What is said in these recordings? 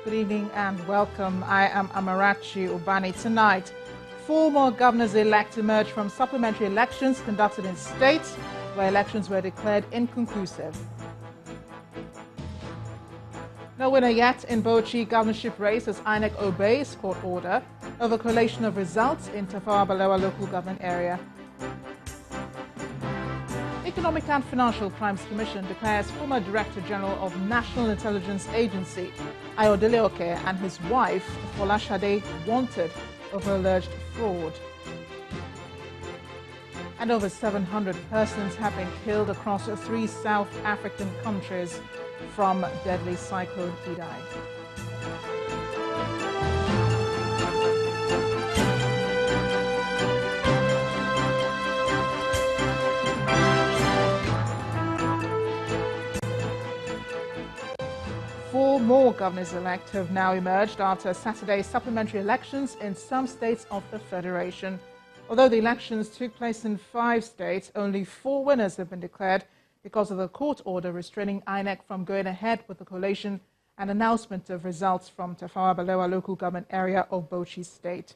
Good evening and welcome. I am Amarachi Ubani. Tonight, 4 more governors-elect emerged from supplementary elections conducted in states where elections were declared inconclusive. No winner yet in Bauchi governorship race as INEC obeys court order over collation of results in Tafawa Balewa local government area. Economic and Financial Crimes Commission declares former Director General of National Intelligence Agency Ayodele Oke and his wife Folashade wanted over alleged fraud. And over 700 persons have been killed across 3 South African countries from deadly cyclone Idai. Four more governors-elect have now emerged after Saturday's supplementary elections in some states of the Federation. Although the elections took place in 5 states, only 4 winners have been declared because of the court order restraining INEC from going ahead with the collation and announcement of results from Tafawa Balewa local government area of Bauchi State.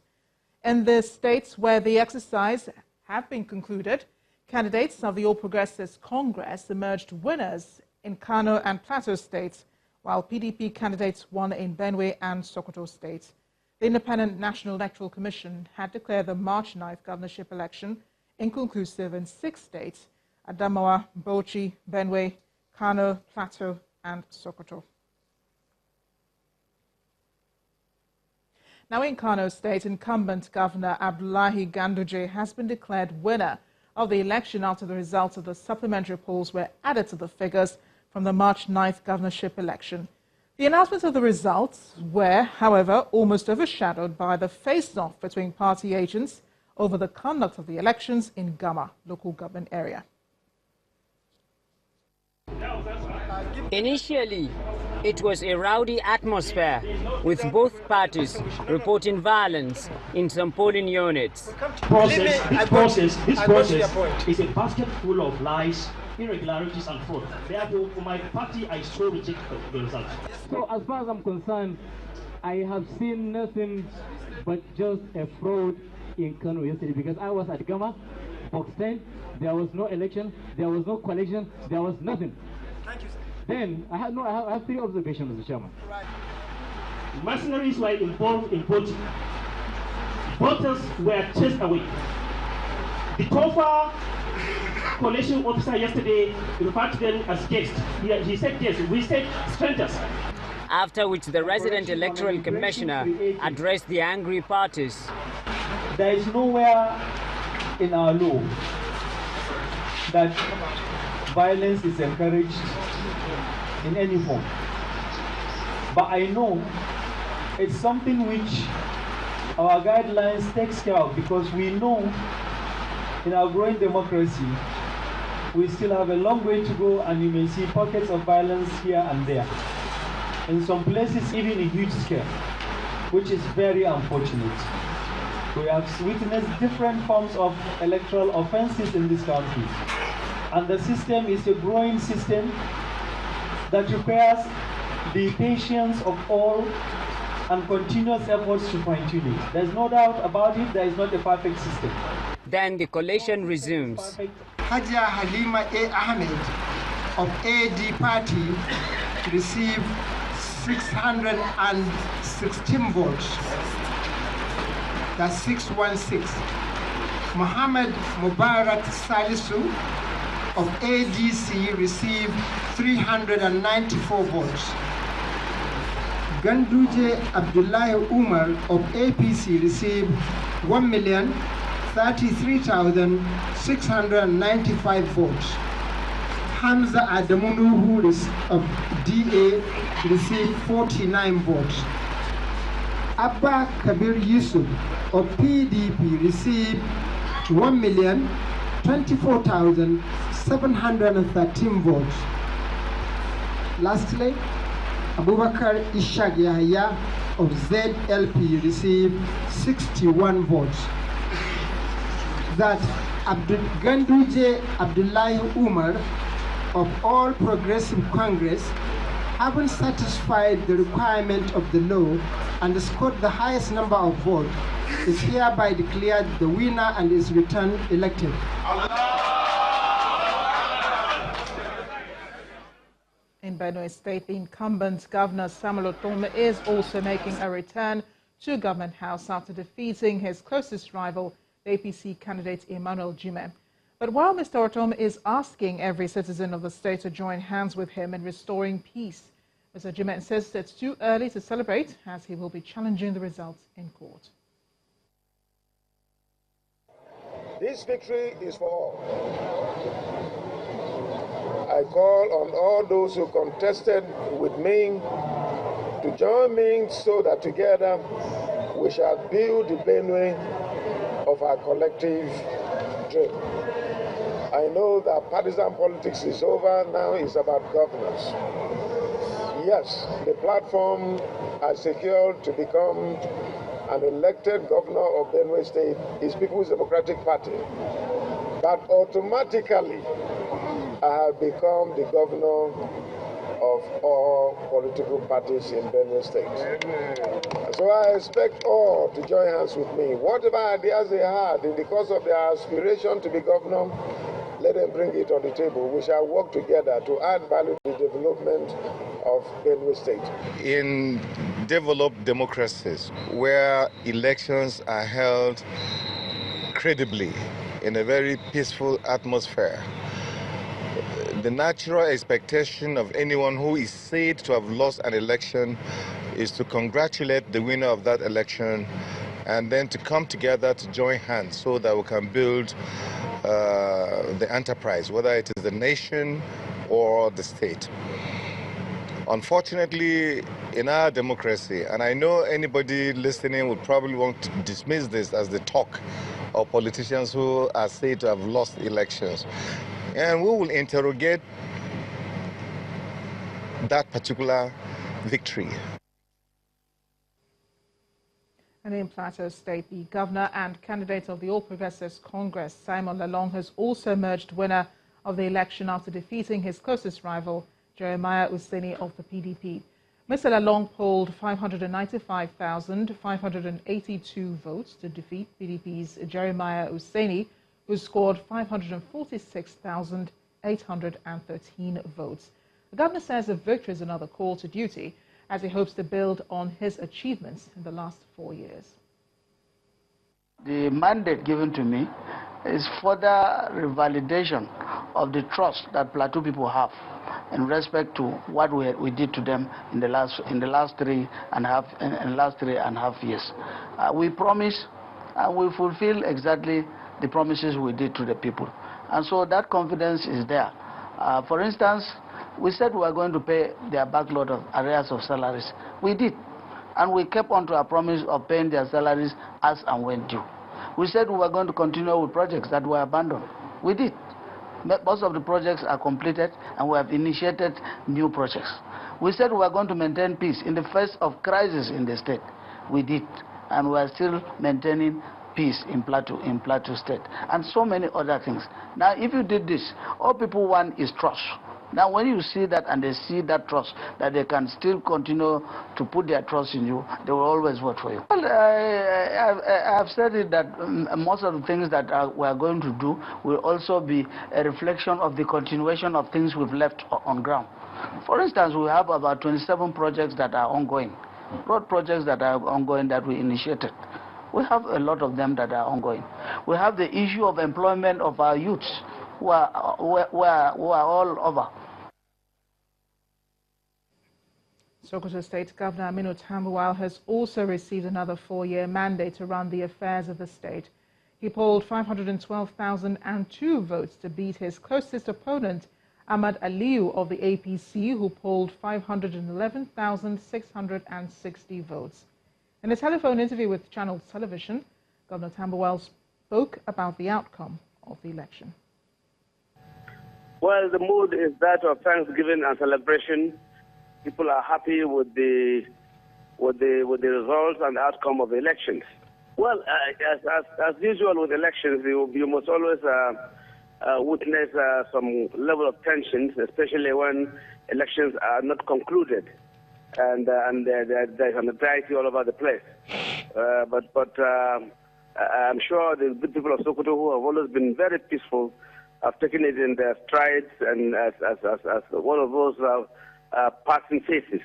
In the states where the exercise have been concluded, candidates of the All Progressives Congress emerged winners in Kano and Plateau states, while PDP candidates won in Benue and Sokoto states. The Independent National Electoral Commission had declared the March 9th governorship election inconclusive in 6 states: Adamawa, Bauchi, Benue, Kano, Plateau, and Sokoto. Now in Kano State, incumbent Governor Abdullahi Ganduje has been declared winner of the election after the results of the supplementary polls were added to the figures from the March 9th governorship election. The announcement of the results were, however, almost overshadowed by the face-off between party agents over the conduct of the elections in Gama local government area. Initially, it was a rowdy atmosphere, with both parties reporting violence in some polling units. This process is a basket full of lies, irregularities and fraud. Therefore, for my party, I so reject the results. So as far as I'm concerned, I have seen nothing but just a fraud in Kano yesterday, because I was at Gama, box 10, there was no election, there was no coalition, there was nothing. Thank you, sir. Then, I have 3 observations, Mr. Chairman. Right. Mercenaries were involved in voting. Voters were chased away. The TOFA coalition officer yesterday referred to them as guests. He said yes, we said strangers. After which the resident electoral commissioner addressed the angry parties. There is nowhere in our law that violence is encouraged in any form. But I know it's something which our guidelines takes care of, because we know in our growing democracy we still have a long way to go, and you may see pockets of violence here and there. In some places even a huge scale, which is very unfortunate. We have witnessed different forms of electoral offenses in this country. And the system is a growing system that requires the patience of all and continuous efforts to fine-tune it. There's no doubt about it, there is not a perfect system. Then the collation resumes. Hajia Halima A. Ahmed of AD Party received 616 votes. That's 616. Mohammed Mubarak Salisu of ADC received 394 votes. Ganduje Abdullahi Umar of APC received 1,033,695 votes. Hamza Adamunuhu of DA received 49 votes. Abba Kabir Yusuf of PDP received 1,024,713 votes. Lastly, Abubakar Ishaq Yahya of ZLP received 61 votes. That Ganduje Abdullahi Umar of All Progressive Congress having satisfied the requirement of the law and scored the highest number of votes, is hereby declared the winner and is returned elected. In Benue State, the incumbent Governor Samuel Ortom is also making a return to Government House after defeating his closest rival, the APC candidate Emmanuel Jime. But while Mr. Ortom is asking every citizen of the state to join hands with him in restoring peace, Mr. Jime insists it's too early to celebrate, as he will be challenging the results in court. This victory is for all. I call on all those who contested with me to join me so that together we shall build the Benue of our collective dream. I know that partisan politics is over, now it's about governance. Yes, the platform I secured to become an elected governor of Benue State is People's Democratic Party. But automatically, I have become the governor of all political parties in Benue State. So I expect all to join hands with me. Whatever ideas they had in the course of their aspiration to be governor, let them bring it on the table. We shall work together to add value to the development of Benue State. In developed democracies where elections are held credibly in a very peaceful atmosphere, the natural expectation of anyone who is said to have lost an election is to congratulate the winner of that election and then to come together to join hands so that we can build the enterprise, whether it is the nation or the state. Unfortunately, in our democracy, and I know anybody listening would probably want to dismiss this as the talk of politicians who are said to have lost elections. And we will interrogate that particular victory. And in Plateau State, the governor and candidate of the All Progressives Congress, Simon Lalong, has also emerged winner of the election after defeating his closest rival, Jeremiah Useni of the PDP. Mr. Lalong polled 595,582 votes to defeat PDP's Jeremiah Useni, who scored 546,813 votes. The governor says the victory is another call to duty, as he hopes to build on his achievements in the last 4 years. The mandate given to me is further revalidation of the trust that Plateau people have in respect to what we did to them in the last 3.5 years. We promise and we fulfill exactly the promises we did to the people, and so that confidence is there. For instance, we said we were going to pay their backlog of arrears of salaries. We did, and we kept on to our promise of paying their salaries as and when due. We said we were going to continue with projects that were abandoned. We did. Most of the projects are completed, and we have initiated new projects. We said we were going to maintain peace in the face of crisis in the state. We did, and we are still maintaining peace in Plateau State, and so many other things. Now, if you did this, all people want is trust. Now, when you see that and they see that trust, that they can still continue to put their trust in you, they will always vote for you. Well, I have said it that most of the things that we are going to do will also be a reflection of the continuation of things we've left on ground. For instance, we have about 27 projects that are ongoing, road projects that are ongoing that we initiated. We have a lot of them that are ongoing. We have the issue of employment of our youths who are all over. Sokoto State Governor Aminu Tambuwal has also received another 4-year mandate to run the affairs of the state. He polled 512,002 votes to beat his closest opponent, Ahmad Aliyu of the APC, who polled 511,660 votes. In a telephone interview with Channel Television, Governor Tambuwal spoke about the outcome of the election. Well, the mood is that of thanksgiving and celebration. People are happy with the results and the outcome of the elections. Well, as usual with elections, you must always witness some level of tensions, especially when elections are not concluded, and there's an anxiety all over the place. But I'm sure the good people of Sokoto, who have always been very peaceful, have taken it in their strides and as one of those passing phases,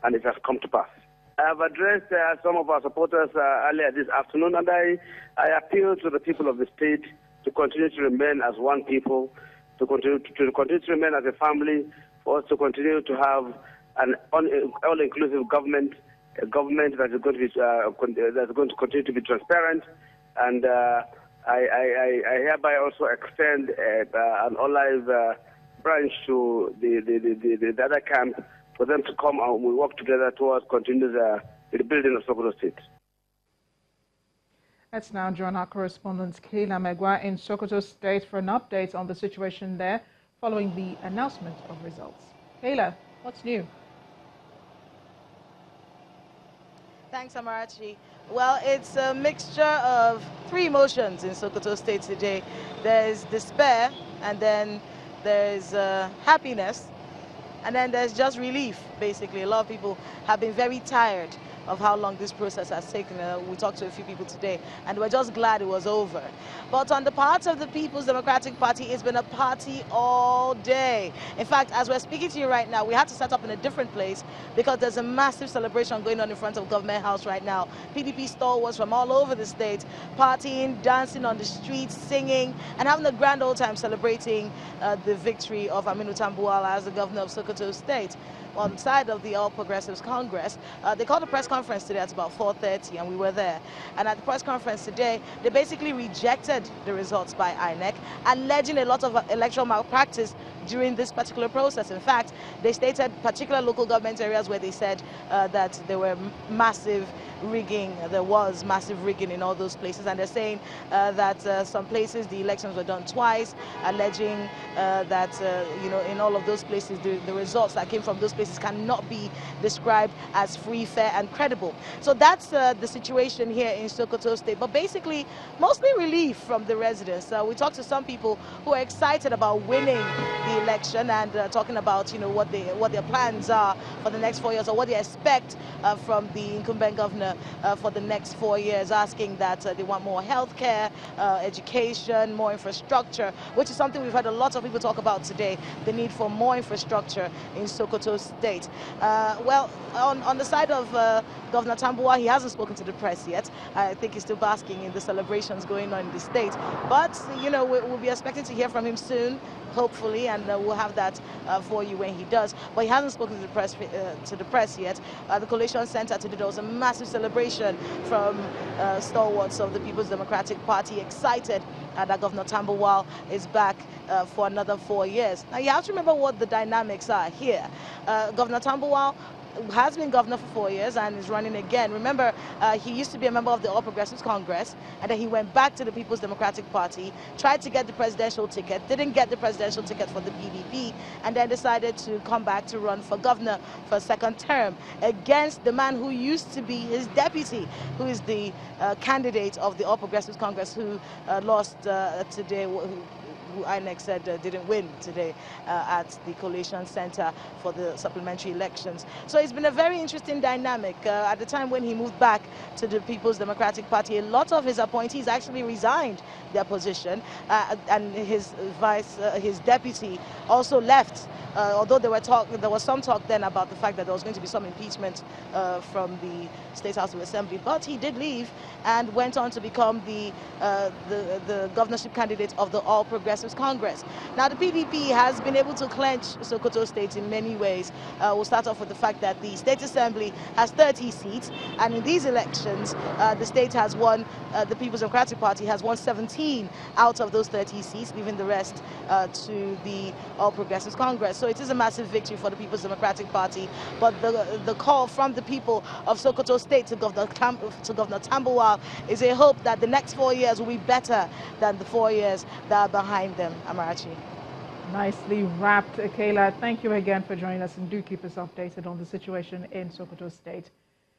and it has come to pass. I have addressed some of our supporters earlier this afternoon, and I appeal to the people of the state to continue to remain as one people, to continue to remain as a family, for us to continue to have an all-inclusive government, a government that is going to continue to be transparent, and I hereby also extend an olive branch to the other camp for them to come and we work together towards continuing the rebuilding of Sokoto State. Let's now join our correspondent Kayla Megwa in Sokoto State for an update on the situation there following the announcement of results. Kayla, what's new? Thanks, Amarachi. Well, it's a mixture of three emotions in Sokoto State today. There's despair, and then there's happiness, and then there's just relief, basically. A lot of people have been very tired of how long this process has taken. We talked to a few people today, and we're just glad it was over. But on the part of the People's Democratic Party, it's been a party all day. In fact, as we're speaking to you right now, we had to set up in a different place because there's a massive celebration going on in front of Government House right now. PDP stalwarts from all over the state, partying, dancing on the streets, singing, and having a grand old time celebrating the victory of Aminu Tambuwal as the governor of Sokoto State. On the side of the All Progressives Congress, they called a press conference today at about 4:30, and we were there. And at the press conference today, they basically rejected the results by INEC, alleging a lot of electoral malpractice during this particular process. In fact, they stated particular local government areas where they said that there were massive rigging. There was massive rigging in all those places, and they're saying that some places the elections were done twice, alleging that in all of those places the results that came from those places cannot be described as free, fair, and credible. So that's the situation here in Sokoto State. But basically, mostly relief from the residents. We talked to some people who are excited about winning the election and talking about what their plans are for the next 4 years, or what they expect from the incumbent governor for the next 4 years, asking that they want more healthcare, education, more infrastructure, which is something we've heard a lot of people talk about today, the need for more infrastructure in Sokoto State. Well, on the side of Governor Tambuwal, he hasn't spoken to the press yet. I think he's still basking in the celebrations going on in the state. But, we'll be expecting to hear from him soon, hopefully, and we'll have that for you when he does. But he hasn't spoken to the press yet. The Collation Center today, there was a massive celebration from stalwarts of the People's Democratic Party, excited that Governor Tambuwal is back for another 4 years. Now, you have to remember what the dynamics are here. Governor Tambuwal has been governor for 4 years and is running again. Remember, he used to be a member of the All Progressives Congress, and then he went back to the People's Democratic Party, tried to get the presidential ticket, didn't get the presidential ticket for the PDP, and then decided to come back to run for governor for a second term against the man who used to be his deputy, who is the candidate of the All Progressives Congress, who lost today, who INEC said didn't win today at the Collation Center for the supplementary elections. So it's been a very interesting dynamic. At the time when he moved back to the People's Democratic Party, a lot of his appointees actually resigned their position, and his deputy also left. Although there was some talk then about the fact that there was going to be some impeachment from the State House of Assembly, but he did leave and went on to become the governorship candidate of the All Progressives Congress. Now, the PDP has been able to clench Sokoto State in many ways. We'll start off with the fact that the State Assembly has 30 seats, and in these elections, the state has won, the People's Democratic Party has won 17 out of those 30 seats, leaving the rest to the All Progressives Congress. So it is a massive victory for the People's Democratic Party, but the call from the people of Sokoto State to Governor Tambuwal is a hope that the next 4 years will be better than the 4 years that are behind them. Amarachi. Nicely wrapped, Kayla. Thank you again for joining us, and do keep us updated on the situation in Sokoto State.